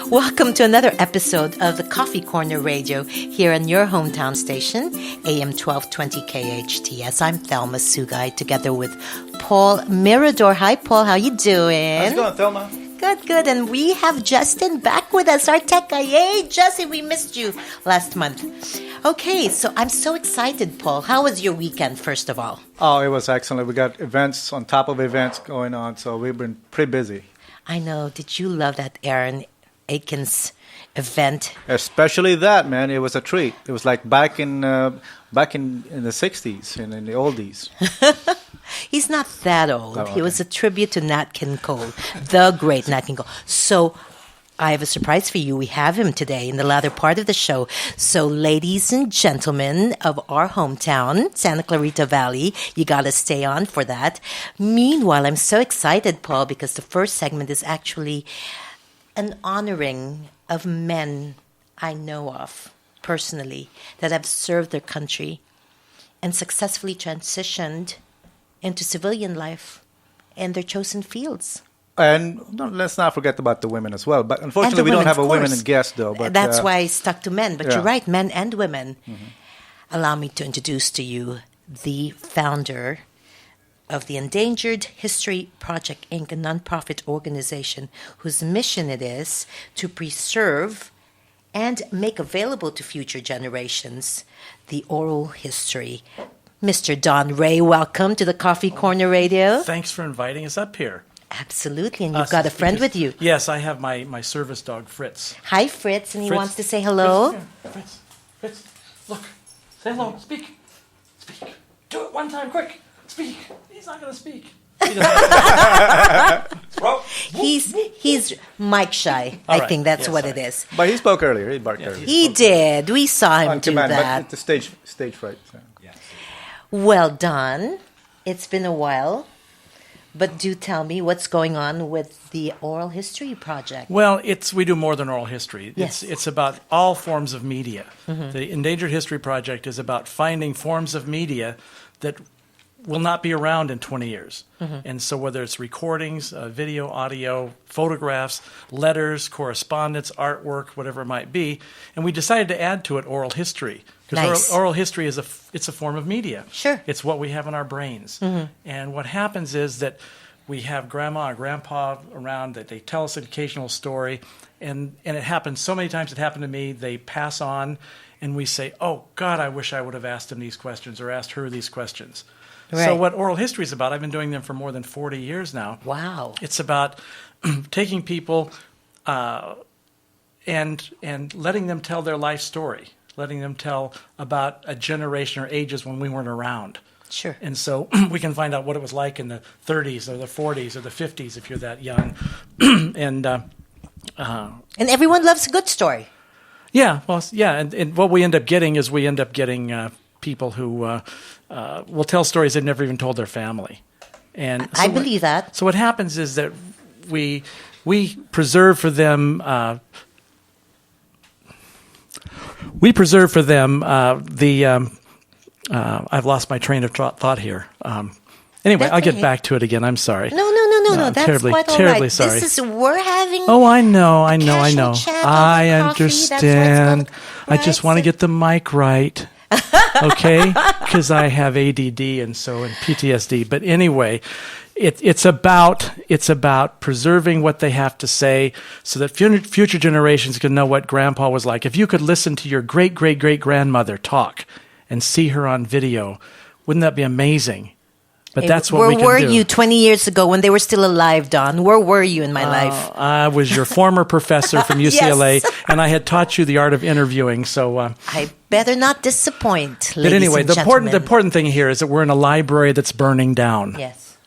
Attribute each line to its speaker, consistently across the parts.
Speaker 1: Welcome to another episode of the Coffee Corner Radio here on your hometown station, AM 1220 KHTS. I'm Thelma Sugay together with Paul Mirador. Hi, Paul. How you doing?
Speaker 2: How's it going, Thelma?
Speaker 1: Good. And we have Justin back with us, our tech guy. Yay, Justin, we missed you last month. Okay, so I'm so excited, Paul. How was your weekend, first of all?
Speaker 2: Oh, it was excellent. We got events on top of events going on, so we've been pretty busy.
Speaker 1: I know. Did you love that Aaron Aikens event?
Speaker 2: Especially that, man. It was a treat. It was like back in the 60s and in the oldies.
Speaker 1: He's not that old.
Speaker 2: Oh, okay.
Speaker 1: It was a tribute to Nat King Cole, the great Nat King Cole. So I have a surprise for you. We have him today in the latter part of the show. So ladies and gentlemen of our hometown, Santa Clarita Valley, you got to stay on for that. Meanwhile, I'm so excited, Paul, because the first segment is actually an honoring of men I know of personally that have served their country and successfully transitioned into civilian life in their chosen fields.
Speaker 2: And let's not forget about the women as well. But unfortunately, we don't have a women guest, though. But
Speaker 1: that's why I stuck to men. But
Speaker 2: yeah.
Speaker 1: You're right, men and women. Mm-hmm. Allow me to introduce to you the founder of the Endangered History Project, Inc., a nonprofit organization whose mission it is to preserve and make available to future generations the oral history. Mr. Don Ray, welcome to the Coffee Corner Radio.
Speaker 3: Thanks for inviting us up here.
Speaker 1: Absolutely, and you've got a friend with you.
Speaker 3: Yes, I have my service dog, Fritz.
Speaker 1: Hi, Fritz, and he
Speaker 3: Fritz,
Speaker 1: wants to say hello.
Speaker 3: Fritz, look, say hello, speak. Do it one time, quick, speak. He's not going to speak.
Speaker 1: He's mic shy. I think that's what it is.
Speaker 2: But he spoke earlier. He barked earlier.
Speaker 1: He did. We saw him do that.
Speaker 2: But it's the stage fright. So.
Speaker 3: Yeah.
Speaker 1: Well, Don, it's been a while. But do tell me what's going on with the Oral History Project.
Speaker 3: Well, we do more than oral history.
Speaker 1: Yes.
Speaker 3: It's about all forms of media. Mm-hmm. The Endangered History Project is about finding forms of media that will not be around in 20 years. Mm-hmm. And so whether it's recordings, video, audio, photographs, letters, correspondence, artwork, whatever it might be, and we decided to add to it oral history. Because oral history is it's a form of media.
Speaker 1: Sure.
Speaker 3: It's what we have in our brains. Mm-hmm. And what happens is that we have grandma or grandpa around that they tell us an occasional story, and it happens so many times. It happened to me. They pass on, and we say, oh, God, I wish I would have asked him these questions or asked her these questions. Right. So what oral history is about, I've been doing them for more than 40 years now.
Speaker 1: Wow.
Speaker 3: It's about taking people and letting them tell their life story, letting them tell about a generation or ages when we weren't around.
Speaker 1: Sure.
Speaker 3: And so we can find out what it was like in the 30s or the 40s or the 50s if you're that young. And
Speaker 1: everyone loves a good story.
Speaker 3: Yeah. Well, yeah. And what we end up getting is people who will tell stories they've never even told their family. And so
Speaker 1: I believe that.
Speaker 3: So what happens is that we preserve for them I've lost my train of thought here. Anyway,
Speaker 1: That's
Speaker 3: I'll get
Speaker 1: okay.
Speaker 3: back to it again. I'm sorry.
Speaker 1: No. That's
Speaker 3: terribly,
Speaker 1: quite all
Speaker 3: terribly
Speaker 1: right.
Speaker 3: sorry.
Speaker 1: We're having.
Speaker 3: Oh, I know.
Speaker 1: casual chat
Speaker 3: I
Speaker 1: over coffee.
Speaker 3: understand.
Speaker 1: That's
Speaker 3: I just want to get the mic right. Okay? Because I have ADD and PTSD. But anyway, it's about preserving what they have to say so that future generations can know what Grandpa was like. If you could listen to your great-great-great-grandmother talk and see her on video, wouldn't that be amazing? But that's what we can do.
Speaker 1: Where were you 20 years ago when they were still alive, Don? Where were you in my life?
Speaker 3: I was your former professor from UCLA,
Speaker 1: Yes.
Speaker 3: and I had taught you the art of interviewing. So
Speaker 1: I better not disappoint,
Speaker 3: but anyway,
Speaker 1: and
Speaker 3: the
Speaker 1: gentlemen.
Speaker 3: important thing here is that we're in a library that's burning down.
Speaker 1: Yes.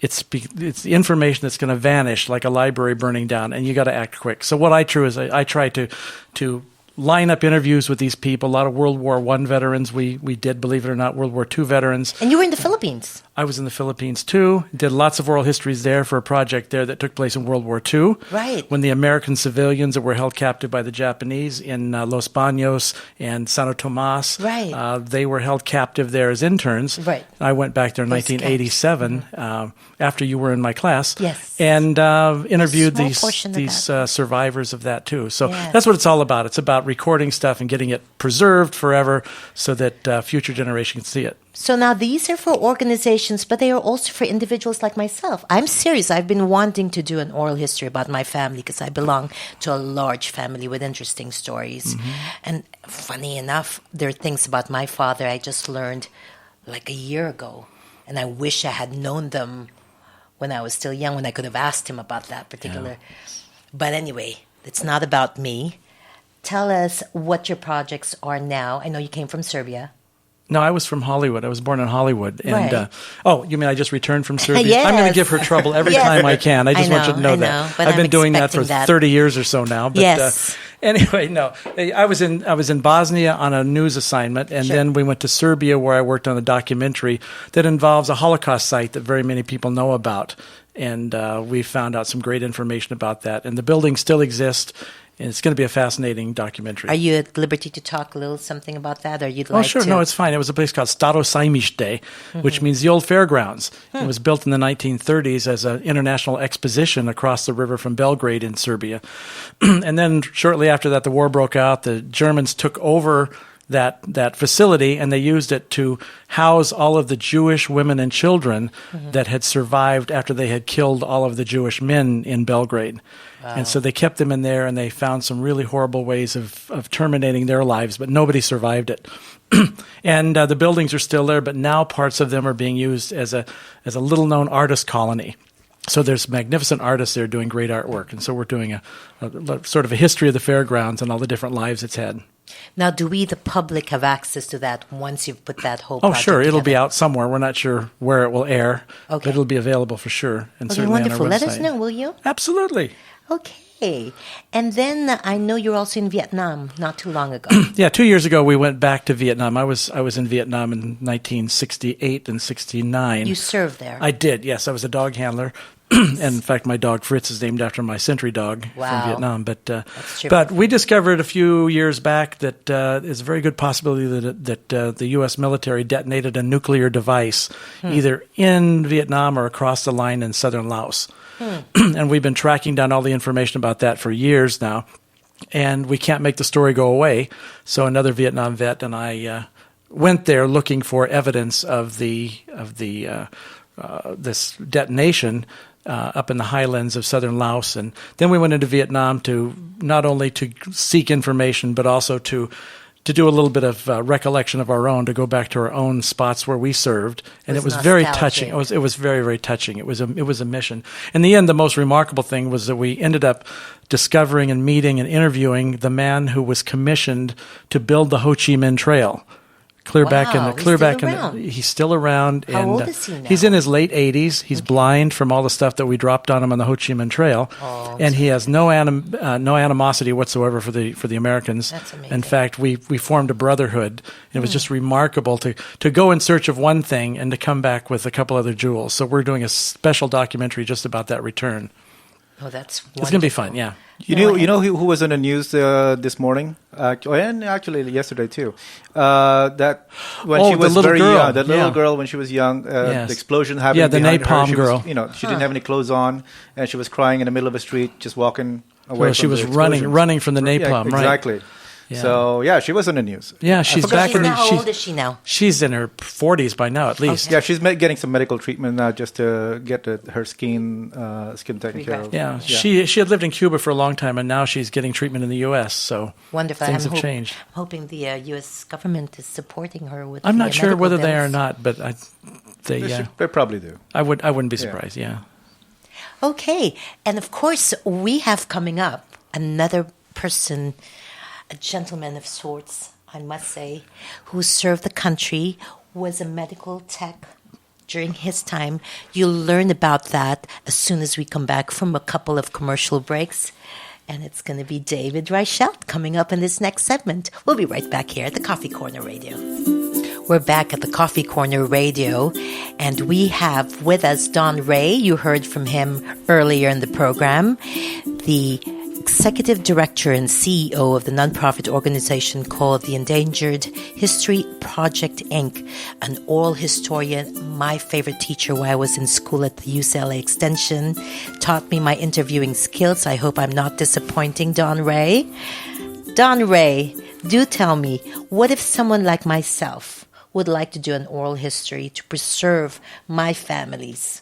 Speaker 3: It's the information that's going to vanish like a library burning down, and you got to act quick. So what I do is I try to line up interviews with these people. A lot of World War I veterans. We did, believe it or not, World War II veterans.
Speaker 1: And you were in the Philippines.
Speaker 3: I was in the Philippines too. Did lots of oral histories there for a project there that took place in World War II.
Speaker 1: Right.
Speaker 3: When the American civilians that were held captive by the Japanese in Los Baños and Santo Tomas,
Speaker 1: Right.
Speaker 3: They were held captive there as interns.
Speaker 1: Right.
Speaker 3: I went back there in
Speaker 1: Those
Speaker 3: 1987 after you were in my class.
Speaker 1: Yes.
Speaker 3: And interviewed
Speaker 1: small
Speaker 3: these
Speaker 1: portion of
Speaker 3: these
Speaker 1: that.
Speaker 3: survivors of that too. So
Speaker 1: Yes.
Speaker 3: that's what it's all about. It's about recording stuff and getting it preserved forever so that future generations can see it.
Speaker 1: So now these are for organizations, but they are also for individuals like myself. I'm serious. I've been wanting to do an oral history about my family because I belong to a large family with interesting stories. And funny enough, there are things about my father I just learned like a year ago. And I wish I had known them when I was still young, when I could have asked him about that particular. But anyway, it's not about me. Tell us what your projects are now. I know you came from Serbia.
Speaker 3: No, I was from Hollywood. I was born in Hollywood. And
Speaker 1: Right.
Speaker 3: Oh, you mean I just returned from Serbia?
Speaker 1: Yes.
Speaker 3: I'm going to give her trouble every
Speaker 1: Yes.
Speaker 3: time I can. I just want you to know
Speaker 1: I
Speaker 3: that.
Speaker 1: know, but
Speaker 3: I've
Speaker 1: I'm
Speaker 3: been doing that for
Speaker 1: expecting that.
Speaker 3: 30 years or so now. But,
Speaker 1: Yes.
Speaker 3: Anyway, no. I was in Bosnia on a news assignment, and
Speaker 1: Sure.
Speaker 3: then we went to Serbia where I worked on a documentary that involves a Holocaust site that very many people know about. And we found out some great information about that. And the buildings still exist. And it's going to be a fascinating documentary.
Speaker 1: Are you at liberty to talk a little something about that, or you'd
Speaker 3: Oh,
Speaker 1: like
Speaker 3: sure.
Speaker 1: to?
Speaker 3: No, it's fine. It was a place called Staro Sajmište, which means the old fairgrounds. It was built in the 1930s as an international exposition across the river from Belgrade in Serbia. And then shortly after that, the war broke out. The Germans took over that facility, and they used it to house all of the Jewish women and children that had survived after they had killed all of the Jewish men in Belgrade. And so they kept them in there, and they found some really horrible ways of terminating their lives, but nobody survived it. And the buildings are still there, but now parts of them are being used as a little-known artist colony. So there's magnificent artists there doing great artwork. And so we're doing a sort of a history of the fairgrounds and all the different lives it's had.
Speaker 1: Now, do we, the public, have access to that once you've put that whole
Speaker 3: Oh,
Speaker 1: project
Speaker 3: sure. It'll be
Speaker 1: together?
Speaker 3: out somewhere. We're not sure where it will air,
Speaker 1: Okay.
Speaker 3: but it'll be available for sure. And
Speaker 1: Okay,
Speaker 3: certainly
Speaker 1: wonderful.
Speaker 3: on our
Speaker 1: Let us
Speaker 3: website.
Speaker 1: know, will you?
Speaker 3: Absolutely.
Speaker 1: Okay. And then I know you're also in Vietnam not too long ago.
Speaker 3: Yeah, 2 years ago we went back to Vietnam. I was in Vietnam in 1968 and 69.
Speaker 1: You served there.
Speaker 3: I did, yes. I was a dog handler. And in fact, my dog Fritz is named after my sentry dog
Speaker 1: Wow.
Speaker 3: from Vietnam.
Speaker 1: true.
Speaker 3: But we discovered a few years back that there's a very good possibility that the U.S. military detonated a nuclear device either in Vietnam or across the line in southern Laos. And we've been tracking down all the information about that for years now. And we can't make the story go away. So another Vietnam vet and I went there looking for evidence of this detonation up in the highlands of southern Laos. And then we went into Vietnam to not only to seek information, but also to do a little bit of recollection of our own, to go back to our own spots where we served. And it was very touching. It was very, very touching. It was a mission. In the end, the most remarkable thing was that we ended up discovering and meeting and interviewing the man who was commissioned to build the Ho Chi Minh Trail. He's still around.
Speaker 1: How
Speaker 3: and,
Speaker 1: old is he now?
Speaker 3: He's in his late 80s. He's blind from all the stuff that we dropped on him on the Ho Chi Minh Trail, and he has no animosity whatsoever for the Americans.
Speaker 1: That's amazing.
Speaker 3: In fact, we formed a brotherhood. It was just remarkable to go in search of one thing and to come back with a couple other jewels. So we're doing a special documentary just about that return.
Speaker 1: Oh, that's wonderful.
Speaker 3: It's going to be fun. Yeah.
Speaker 2: You know who was in the news this morning, and actually yesterday too. That when she was very young, that little girl when she was young, the explosion happened.
Speaker 3: Yeah, the
Speaker 2: behind
Speaker 3: napalm
Speaker 2: her.
Speaker 3: girl.
Speaker 2: She didn't have any clothes on, and she was crying in the middle of a street, just walking away.
Speaker 3: Well, she was running from the napalm, right?
Speaker 2: Exactly.
Speaker 3: Yeah.
Speaker 2: So she was in the news.
Speaker 3: Yeah, she's back in the.
Speaker 1: How old is she now?
Speaker 3: She's in her 40s by now, at least.
Speaker 2: Yeah, she's getting some medical treatment now just to get her skin taken care of.
Speaker 3: Yeah, she had lived in Cuba for a long time, and now she's getting treatment in the U.S. So
Speaker 1: Wonderful.
Speaker 3: things have changed.
Speaker 1: I'm hoping the U.S. government is supporting her with.
Speaker 3: I'm
Speaker 1: the
Speaker 3: not sure
Speaker 1: medical
Speaker 3: whether they
Speaker 1: bills.
Speaker 3: are not, but
Speaker 2: They probably do.
Speaker 3: I wouldn't be surprised. Yeah.
Speaker 1: Okay, and of course we have coming up another person, a gentleman of sorts, I must say, who served the country, was a medical tech during his time. You'll learn about that as soon as we come back from a couple of commercial breaks. And it's going to be David Reichelt coming up in this next segment. We'll be right back here at the Coffee Corner Radio. We're back at the Coffee Corner Radio, and we have with us Don Ray. You heard from him earlier in the program, the Executive Director and CEO of the nonprofit organization called the Endangered History Project, Inc., an oral historian, my favorite teacher while I was in school at the UCLA Extension, taught me my interviewing skills. I hope I'm not disappointing, Don Ray. Don Ray, do tell me, what if someone like myself would like to do an oral history to preserve my family's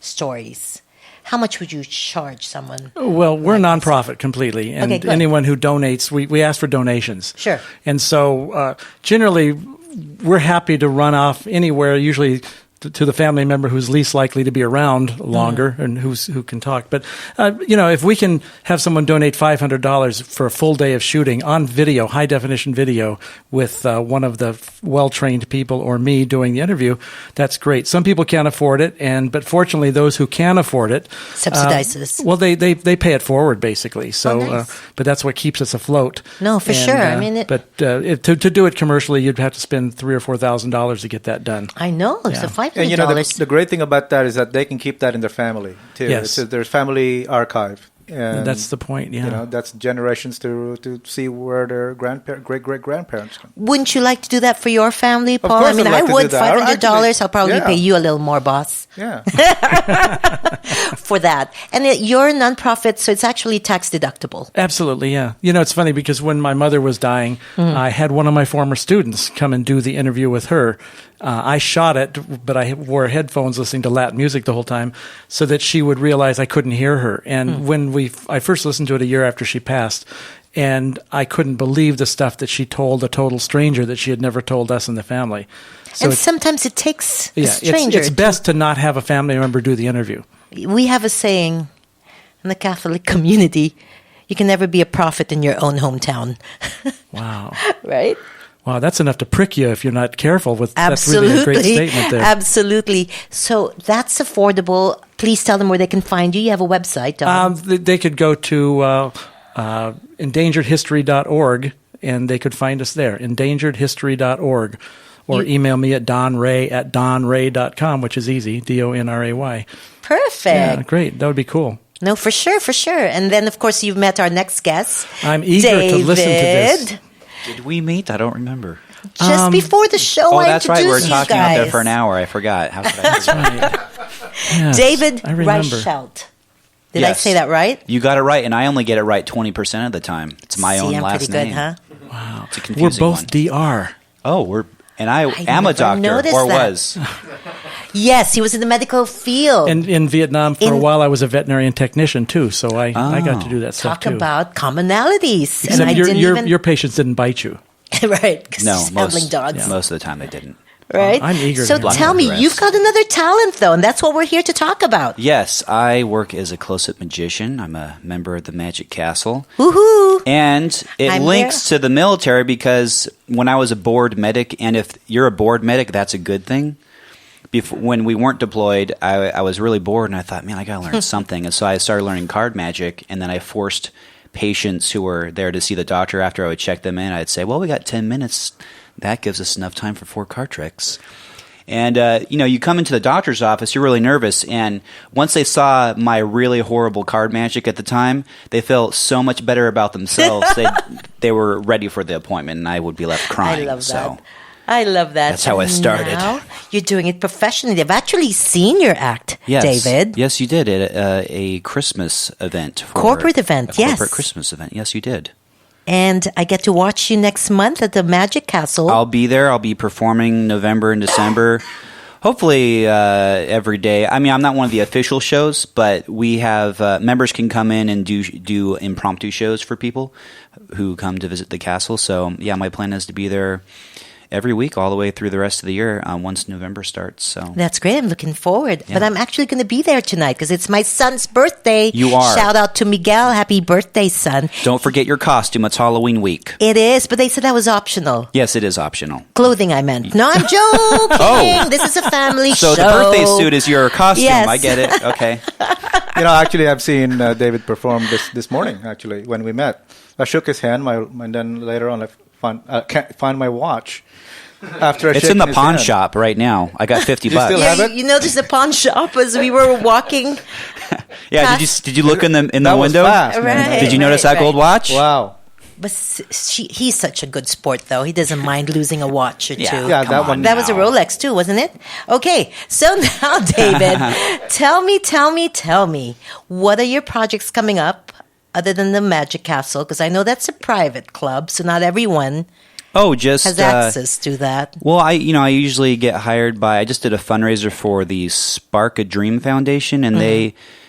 Speaker 1: stories? How much would you charge someone?
Speaker 3: Well, we're a nonprofit completely, and anyone who donates, we ask for donations.
Speaker 1: Sure.
Speaker 3: And so generally, we're happy to run off anywhere, usually to the family member who's least likely to be around longer and who can talk. But, if we can have someone donate $500 for a full day of shooting on video, high-definition video, with one of the well-trained people or me doing the interview, that's great. Some people can't afford it, but fortunately, those who can afford it
Speaker 1: subsidizes.
Speaker 3: Well, they pay it forward, basically. So,
Speaker 1: nice.
Speaker 3: But that's what keeps us afloat.
Speaker 1: No, for sure. I mean,
Speaker 3: to do it commercially, you'd have to spend $3,000 or $4,000 to get that done.
Speaker 1: I know. Yeah. So $500.
Speaker 2: And the great thing about that is that they can keep that in their family too.
Speaker 3: Yes.
Speaker 2: There's family archive. And
Speaker 3: that's the point, yeah.
Speaker 2: That's generations to see where their great-great-grandparents come.
Speaker 1: Wouldn't you like to do that for your family, Paul?
Speaker 2: Of course
Speaker 1: I mean,
Speaker 2: I'd like
Speaker 1: I would.
Speaker 2: to do that.
Speaker 1: $500, I'll probably pay you a little more, boss.
Speaker 2: Yeah.
Speaker 1: For that. And you're a nonprofit, so it's actually tax deductible.
Speaker 3: Absolutely, yeah. It's funny because when my mother was dying, I had one of my former students come and do the interview with her. I shot it, but I wore headphones listening to Latin music the whole time so that she would realize I couldn't hear her. And when I first listened to it a year after she passed, and I couldn't believe the stuff that she told a total stranger that she had never told us in the family. So
Speaker 1: and sometimes it takes a stranger.
Speaker 3: It's best to not have a family member do the interview.
Speaker 1: We have a saying in the Catholic community, you can never be a prophet in your own hometown.
Speaker 3: Wow.
Speaker 1: Right?
Speaker 3: Wow, that's enough to prick you if you're not careful. That's really a great statement there.
Speaker 1: Absolutely. So that's affordable. Please tell them where they can find you. You have a website, Don.
Speaker 3: They could go to endangeredhistory.org, and they could find us there, endangeredhistory.org. Or email me at donray@donray.com, which is easy, DONRAY.
Speaker 1: Perfect.
Speaker 3: Yeah, great. That would be cool.
Speaker 1: No, for sure, for sure. And then, of course, you've met our next guest.
Speaker 3: I'm eager to listen to this.
Speaker 4: Did we meet? I don't remember.
Speaker 1: Just before the show, I
Speaker 4: that's right. We were talking
Speaker 1: out
Speaker 4: there for an hour. I forgot. How could I?
Speaker 3: That's right. Yes,
Speaker 1: David
Speaker 3: I remember.
Speaker 1: Reichelt. Did I say that right?
Speaker 4: You got it right, and I only get it right 20% of the time. It's my own last name.
Speaker 1: Pretty good, huh?
Speaker 3: Wow.
Speaker 4: It's a confusing
Speaker 3: We're both
Speaker 4: one.
Speaker 3: DR.
Speaker 4: Oh, I am a doctor, or was.
Speaker 1: Yes, he was in the medical field.
Speaker 3: And in Vietnam, for a while, I was a veterinarian technician, too, so I got to do that stuff, too.
Speaker 1: Talk about commonalities.
Speaker 3: Except your patients didn't bite you.
Speaker 1: Right, because
Speaker 4: no,
Speaker 1: he's handling dogs.
Speaker 4: Most of the time they didn't.
Speaker 1: Right?
Speaker 3: I'm eager
Speaker 1: So
Speaker 3: to
Speaker 1: tell me, you've got another talent, though, and that's what we're here to talk about.
Speaker 4: Yes, I work as a close-up magician. I'm a member of the Magic Castle.
Speaker 1: Woohoo!
Speaker 4: And it links to the military because when I was a board medic, and if you're a board medic, that's a good thing. When we weren't deployed, I was really bored, and I thought, man, I got to learn something. And so I started learning card magic, and then I forced patients who were there to see the doctor after I would check them in. I'd say, well, we got 10 minutes. That gives us enough time for 4 card tricks. And, you come into the doctor's office, you're really nervous. And once they saw my really horrible card magic at the time, they felt so much better about themselves. They were ready for the appointment, and I would be left crying.
Speaker 1: I love that. I love that.
Speaker 4: That's how I started.
Speaker 1: Now you're doing it professionally. I've actually seen your act, David.
Speaker 4: Yes, you did. At a Christmas event.
Speaker 1: Corporate event, yes.
Speaker 4: Corporate Christmas event. Yes, you did.
Speaker 1: And I get to watch you next month at the Magic Castle.
Speaker 4: I'll be there. I'll be performing November and December. Hopefully every day. I mean, I'm not one of the official shows, but we have members can come in and do impromptu shows for people who come to visit the castle. So, yeah, my plan is to be there every week all the way through the rest of the year once November starts. So
Speaker 1: that's great. I'm looking forward. Yeah. But I'm actually going to be there tonight because it's my son's birthday.
Speaker 4: You are.
Speaker 1: Shout out to Miguel. Happy birthday, son.
Speaker 4: Don't forget your costume. It's Halloween week.
Speaker 1: It is, but they said that was optional.
Speaker 4: Yes, it is optional.
Speaker 1: Clothing, I meant. No, I'm joking. Oh. This is a family show.
Speaker 4: So the birthday suit is your costume.
Speaker 1: Yes.
Speaker 4: I get it. Okay.
Speaker 2: Actually, I've seen David perform this morning, actually, when we met. I shook his hand, and then later on I find my watch. After
Speaker 4: it's in the pawn shop right now. I got $50.
Speaker 2: You still have it?
Speaker 1: You noticed the pawn shop as we were walking.
Speaker 4: Yeah, did you look in the window?
Speaker 2: Fast,
Speaker 1: right,
Speaker 4: did you notice that gold watch?
Speaker 2: Wow.
Speaker 1: But he's such a good sport, though. He doesn't mind losing a watch or two.
Speaker 2: Yeah, that one.
Speaker 1: That was a Rolex, too, wasn't it? Okay, so now, David, tell me, what are your projects coming up other than the Magic Castle? Because I know that's a private club, so not everyone has access to that.
Speaker 4: Well, I usually get hired by. I just did a fundraiser for the Spark a Dream Foundation, and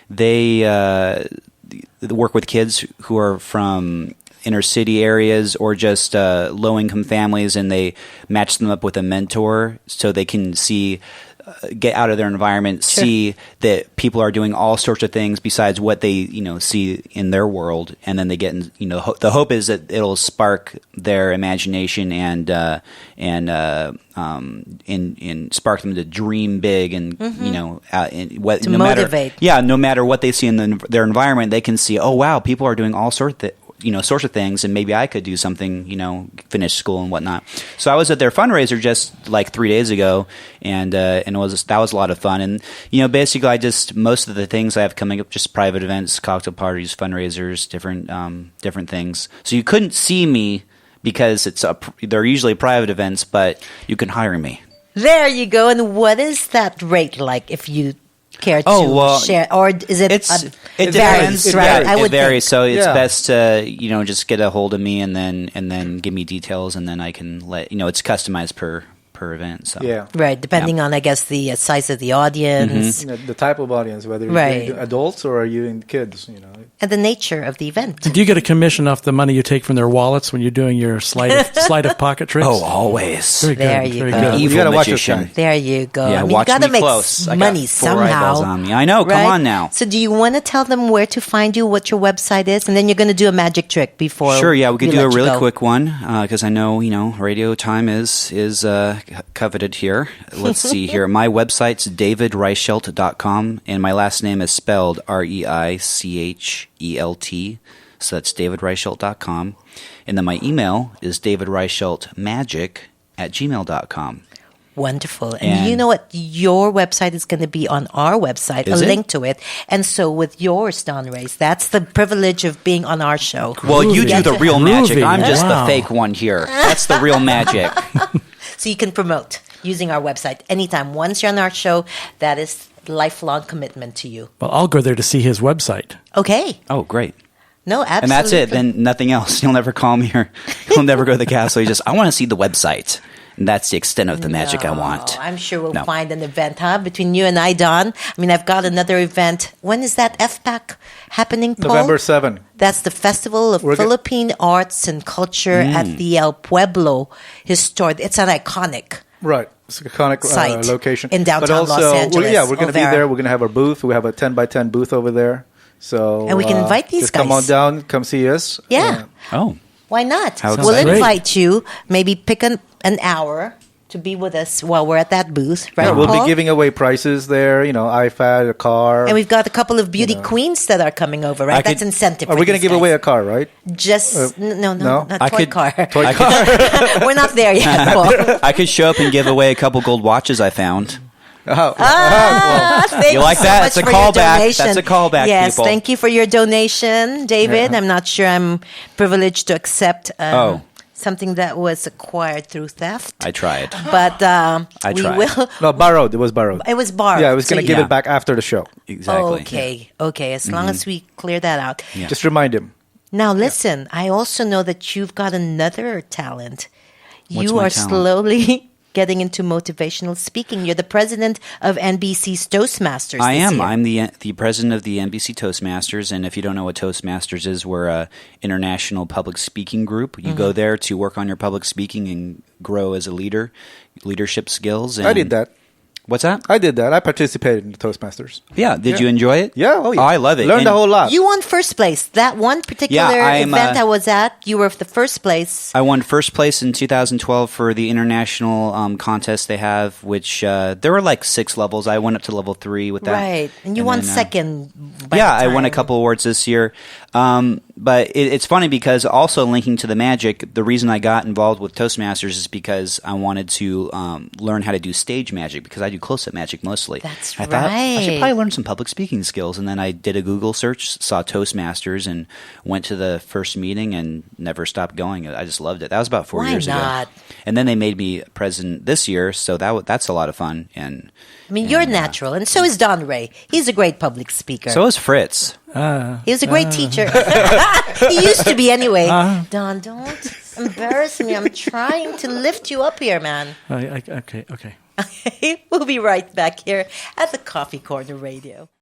Speaker 4: they work with kids who are from inner city areas or just low income families, and they match them up with a mentor so they can get out of their environment, see that people are doing all sorts of things besides what they see in their world, and then they get the hope is that it'll spark their imagination and spark them to dream big and
Speaker 1: to motivate.
Speaker 4: No matter what they see in their environment, they can see, oh wow, people are doing all sorts of things, and maybe I could do something, finish school and whatnot. So I was at their fundraiser just like 3 days ago, and that was a lot of fun. And basically, most of the things I have coming up, just private events, cocktail parties, fundraisers, different things. So you couldn't see me because they're usually private events, but you can hire me.
Speaker 1: There you go. And what is that rate like if you care to share, or is it?
Speaker 4: It varies, right? It varies. So it's best to just get a hold of me and then give me details, and then I can let it's customized per event. So
Speaker 1: right, depending on I guess the size of the audience,
Speaker 2: the type of audience, whether you're doing adults or are you in kids,
Speaker 1: and the nature of the event.
Speaker 3: Do you get a commission off the money you take from their wallets when you're doing your sleight of pocket tricks?
Speaker 4: Oh, always.
Speaker 3: Very
Speaker 1: there
Speaker 3: good.
Speaker 1: You
Speaker 3: Very
Speaker 1: go.
Speaker 3: good.
Speaker 4: Evil
Speaker 2: you gotta
Speaker 4: magician.
Speaker 2: Watch
Speaker 1: there you go.
Speaker 4: Yeah,
Speaker 1: you gotta make
Speaker 4: close.
Speaker 1: money somehow.
Speaker 4: On me. I know. Come on now.
Speaker 1: So, do you want to tell them where to find you, what your website is, and then you're going to do a magic trick before?
Speaker 4: Sure. Yeah, we could do a really quick one because I know radio time is coveted here. Let's see here. My website's davidreichelt.com, and my last name is spelled Reichelt. So that's davidreichelt.com. And then my email is davidreicheltmagic@gmail.com.
Speaker 1: Wonderful. And you know what? Your website is going to be on our website, link to it. And so with yours, Don Reyes, that's the privilege of being on our show.
Speaker 4: Well, you do the real magic. I'm just the fake one here. That's the real magic.
Speaker 1: So you can promote using our website anytime. Once you're on our show, that is lifelong commitment to you.
Speaker 3: Well, I'll go there to see his website.
Speaker 1: Okay.
Speaker 4: Oh, great.
Speaker 1: No, absolutely.
Speaker 4: And that's it. Then nothing else. You'll never call me or you'll never go to the castle. You just, I want to see the website. And that's the extent of the magic I want.
Speaker 1: I'm sure we'll find an event, between you and I, Don. I mean, I've got another event. When is that FPAC happening, Paul?
Speaker 2: November 7th.
Speaker 1: That's the Festival of Philippine Arts and Culture at the El Pueblo Historic. It's an iconic
Speaker 2: It's an iconic
Speaker 1: site
Speaker 2: location.
Speaker 1: in downtown Los Angeles.
Speaker 2: We're going to be there. We're going to have our booth. We have a 10x10 booth over there. So
Speaker 1: and we can invite these guys.
Speaker 2: Come on down. Come see us.
Speaker 1: Yeah. Why not? We'll invite you. Maybe pick an hour to be with us while we're at that booth, right?
Speaker 2: We'll
Speaker 1: Paul?
Speaker 2: be giving away prizes there, iPad, a car.
Speaker 1: And we've got a couple of beauty queens that are coming over, right? That's incentive.
Speaker 2: Are we going to give away a car, right?
Speaker 1: Just no, not toy car.
Speaker 2: Toy car.
Speaker 1: We're not there yet, Paul.
Speaker 4: I could show up and give away a couple gold watches I found.
Speaker 1: Thank
Speaker 4: you like that?
Speaker 1: That's
Speaker 4: a callback. That's a callback.
Speaker 1: Yes,
Speaker 4: people.
Speaker 1: Thank you for your donation, David. I'm not sure I'm privileged to accept something that was acquired through theft.
Speaker 4: I tried,
Speaker 1: but we will.
Speaker 2: No, borrowed. It was borrowed.
Speaker 1: It was borrowed.
Speaker 2: Yeah, I was going to give it back after the show.
Speaker 4: Exactly.
Speaker 1: Okay. As long as we clear that out.
Speaker 2: Yeah. Just remind him.
Speaker 1: Now listen. I also know that you've got another talent.
Speaker 4: What's
Speaker 1: you
Speaker 4: my
Speaker 1: are
Speaker 4: talent?
Speaker 1: slowly getting into motivational speaking. You're the president of NBC's Toastmasters.
Speaker 4: I am.
Speaker 1: Year.
Speaker 4: I'm the president of the NBC Toastmasters, and if you don't know what Toastmasters is, we're a international public speaking group. You go there to work on your public speaking and grow as a leader, leadership skills. And
Speaker 2: I did that.
Speaker 4: What's that?
Speaker 2: I did that. I participated in the Toastmasters.
Speaker 4: Yeah. Did you enjoy it?
Speaker 2: Yeah. Oh, yeah.
Speaker 4: I love it.
Speaker 2: Learned a whole lot.
Speaker 1: You won first place. That one particular event I was at, you were the first place.
Speaker 4: I won first place in 2012 for the international contest they have, which there were like 6 levels. I went up to level 3 with that.
Speaker 1: Right. And you won second.
Speaker 4: I won a couple awards this year. But it's funny because also linking to the magic, the reason I got involved with Toastmasters is because I wanted to learn how to do stage magic because I do close-up magic mostly.
Speaker 1: That's
Speaker 4: I
Speaker 1: right.
Speaker 4: thought I should probably learn some public speaking skills. And then I did a Google search, saw Toastmasters, and went to the first meeting and never stopped going. I just loved it. That was about 4 years ago. And then they made me president this year, so that's a lot of fun. And
Speaker 1: I mean, you're natural, and so is Don Ray. He's a great public speaker.
Speaker 4: So is Fritz.
Speaker 1: He's a great teacher. He used to be anyway. Don, don't embarrass me. I'm trying to lift you up here, man.
Speaker 3: Okay.
Speaker 1: We'll be right back here at the Coffee Corner Radio.